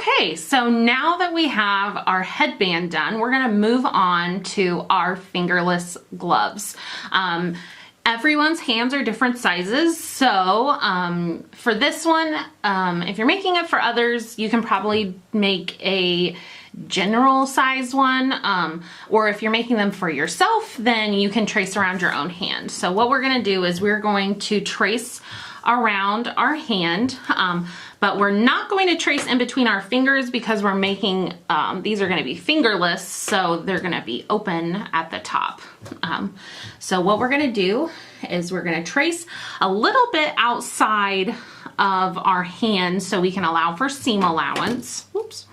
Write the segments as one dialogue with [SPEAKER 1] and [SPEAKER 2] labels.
[SPEAKER 1] Okay, so now that we have our headband done, we're gonna move on to our fingerless gloves. Everyone's hands are different sizes, so for this one, if you're making it for others, you can probably make a general size one, or if you're making them for yourself, then you can trace around your own hand. So what we're gonna do is we're going to trace around our hand, but we're not going to trace in between our fingers because we're making, these are gonna be fingerless, so they're gonna be open at the top. So what we're gonna do is we're gonna trace a little bit outside of our hand so we can allow for seam allowance. Whoops.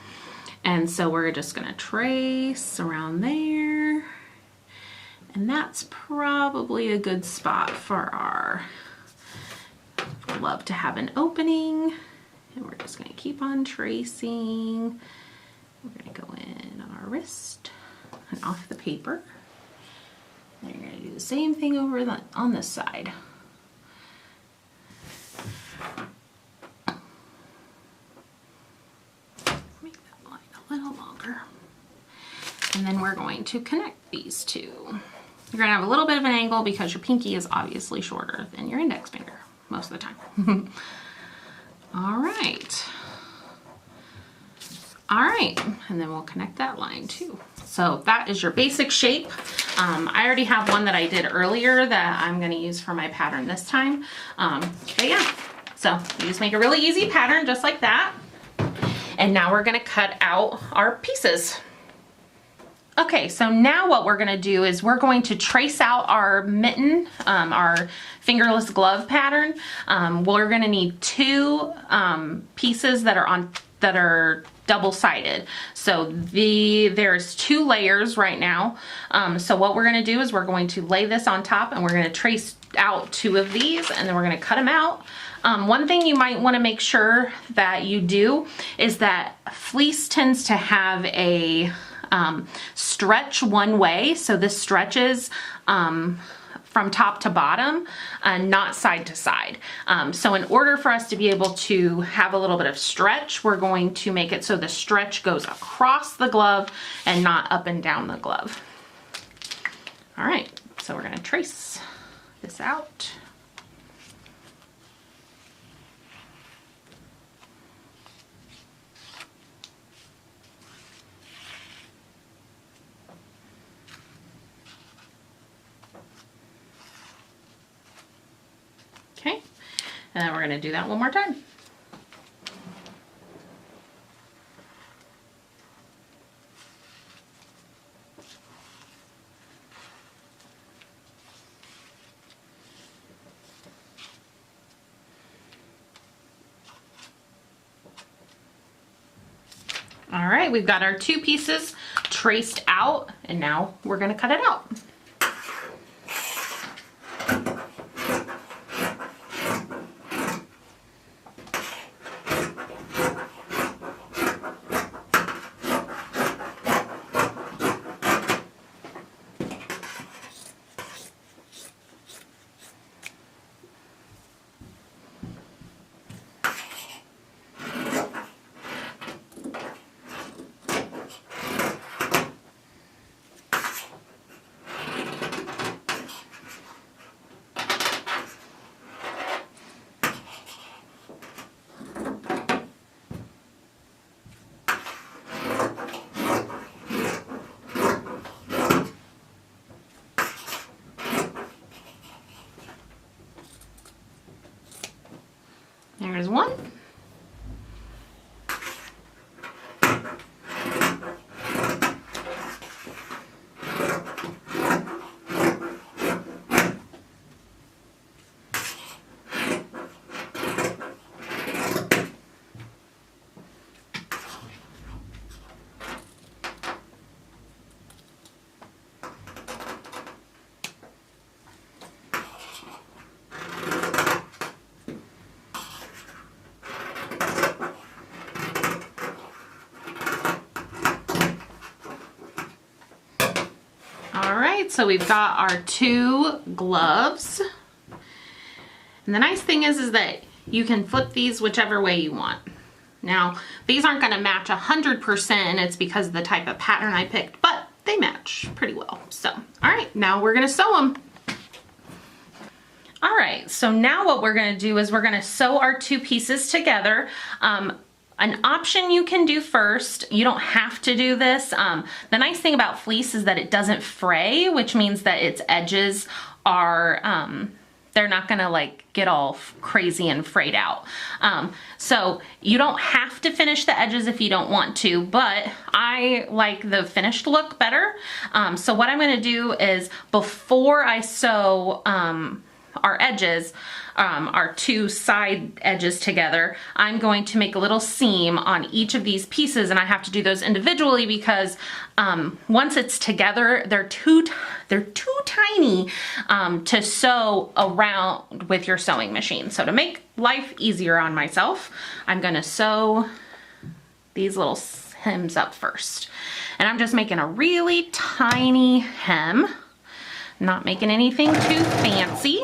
[SPEAKER 1] And so we're just gonna trace around there. And that's probably a good spot for our glove to have an opening. And we're just gonna keep on tracing. We're gonna go in on our wrist and off the paper. Then you're gonna do the same thing over on this side. Make that line a little longer. And then we're going to connect these two. You're gonna have a little bit of an angle because your pinky is obviously shorter than your index finger most of the time. All right. All right, and then we'll connect that line too. So that is your basic shape. I already have one that I did earlier that I'm gonna use for my pattern this time. But yeah, so you just make a really easy pattern just like that. And now we're gonna cut out our pieces. Okay, so now what we're gonna do is we're going to trace out our mitten, our fingerless glove pattern. We're gonna need two pieces that are double-sided. So there's 2 layers right now. So what we're gonna do is we're going to lay this on top and we're gonna trace out 2 of these and then we're gonna cut them out. One thing you might wanna make sure that you do is that fleece tends to have a stretch one way. So this stretches from top to bottom, not side to side. So in order for us to be able to have a little bit of stretch, we're going to make it so the stretch goes across the glove and not up and down the glove. All right, so we're gonna trace this out. Okay, and then we're gonna do that one more time. All right, we've got our 2 pieces traced out, and now we're gonna cut it out. There's one. So we've got our 2 gloves. And the nice thing is that you can flip these whichever way you want. Now, these aren't gonna match 100%, and it's because of the type of pattern I picked, but they match pretty well. So, all right, now we're gonna sew them. All right, so now what we're gonna do is we're gonna sew our two pieces together. An option you can do first, you don't have to do this. The nice thing about fleece is that it doesn't fray, which means that its edges are, they're not gonna like get all crazy and frayed out. So you don't have to finish the edges if you don't want to, but I like the finished look better. So what I'm gonna do is before I sew our edges, our two side edges together, I'm going to make a little seam on each of these pieces, and I have to do those individually because once it's together, they're too tiny to sew around with your sewing machine. So to make life easier on myself, I'm gonna sew these little hems up first. And I'm just making a really tiny hem, not making anything too fancy.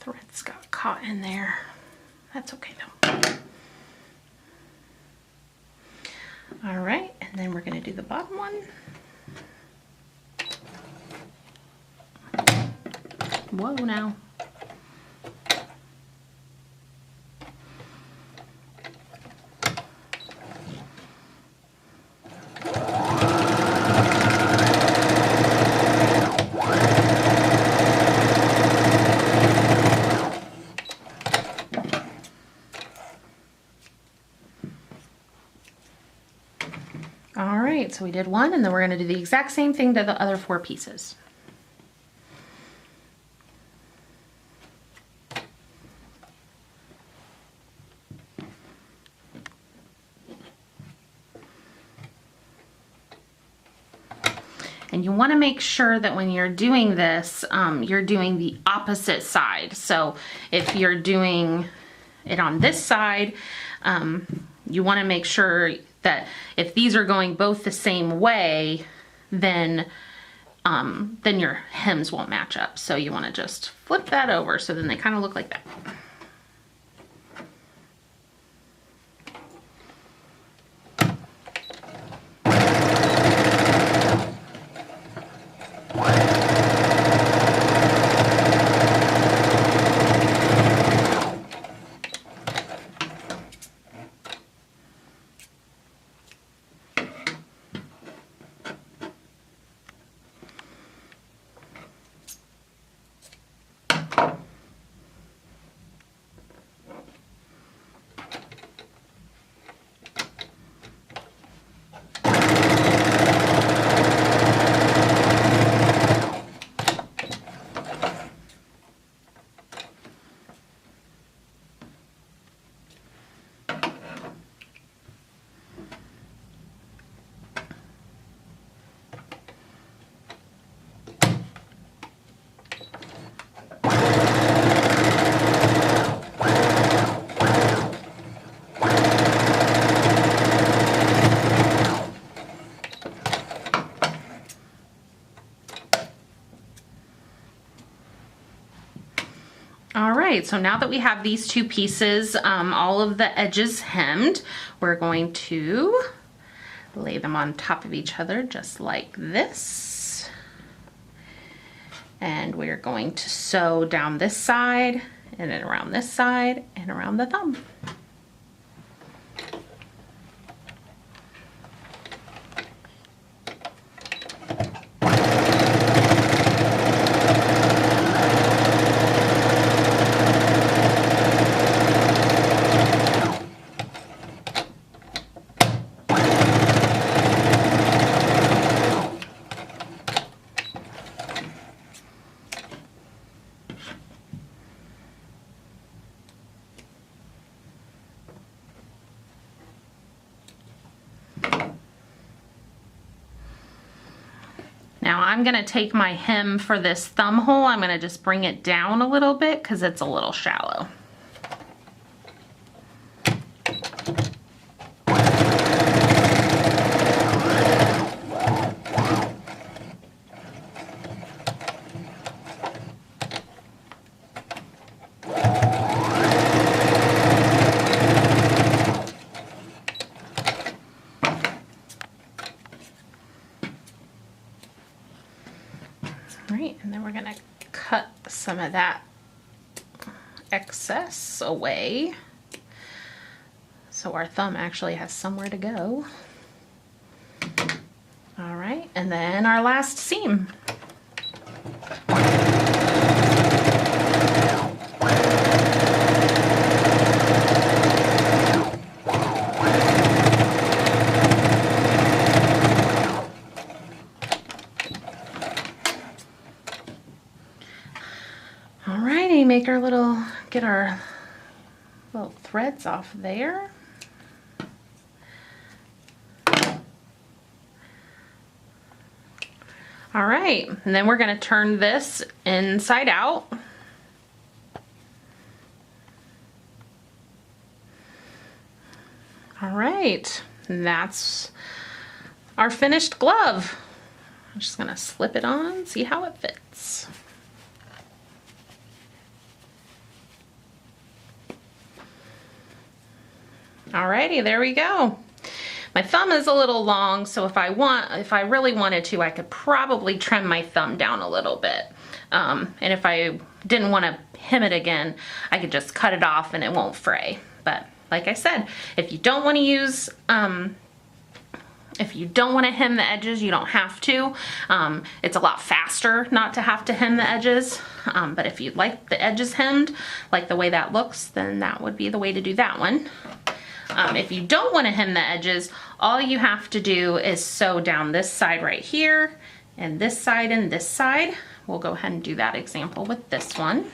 [SPEAKER 1] Threads got caught in there. That's okay though. All right, and then we're gonna do the bottom one. Whoa now. All right, so we did one, and then we're going to do the exact same thing to the other four pieces. And you want to make sure that when you're doing this, you're doing the opposite side. So if you're doing it on this side, you want to make sure that if these are going both the same way, then your hems won't match up. So you want to just flip that over so then they kind of look like that. All right, so now that we have these two pieces, all of the edges hemmed, we're going to lay them on top of each other just like this. And we're going to sew down this side and then around this side and around the thumb. I'm gonna take my hem for this thumb hole, I'm gonna just bring it down a little bit because it's a little shallow. Right, and then we're gonna cut some of that excess away so our thumb actually has somewhere to go. All right, and then our last seam. Alrighty, get our little threads off there. All right, and then we're gonna turn this inside out. All right, and that's our finished glove. I'm just gonna slip it on, see how it fits. Alrighty, there we go. My thumb is a little long, so if I really wanted to, I could probably trim my thumb down a little bit. And if I didn't want to hem it again, I could just cut it off and it won't fray. But like I said, if you don't want to use, if you don't want to hem the edges, you don't have to. It's a lot faster not to have to hem the edges. But if you'd like the edges hemmed, like the way that looks, then that would be the way to do that one. If you don't want to hem the edges, all you have to do is sew down this side right here, and this side and this side. We'll go ahead and do that example with this one.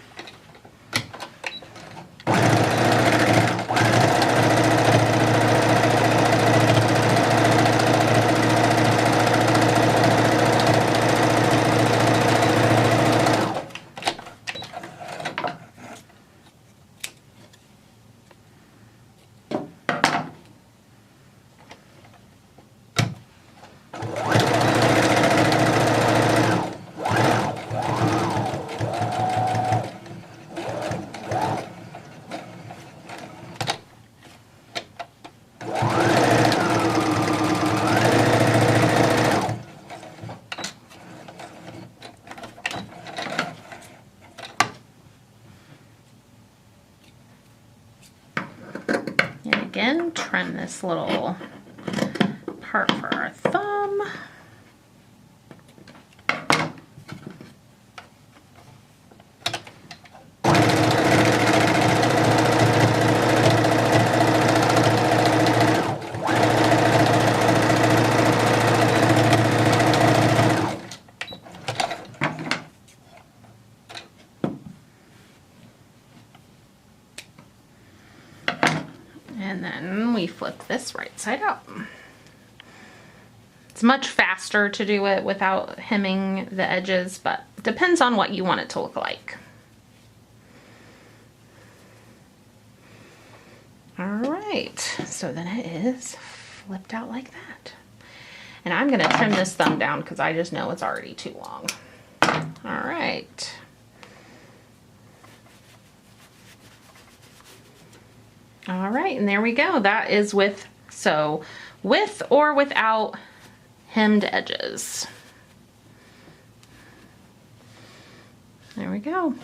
[SPEAKER 1] Again, trim this little part for our thumb. And then we flip this right side up. It's much faster to do it without hemming the edges, but it depends on what you want it to look like. All right, so then it is flipped out like that. And I'm gonna trim this thumb down because I just know it's already too long. All right. All right, and there we go. That is with or without hemmed edges. There we go.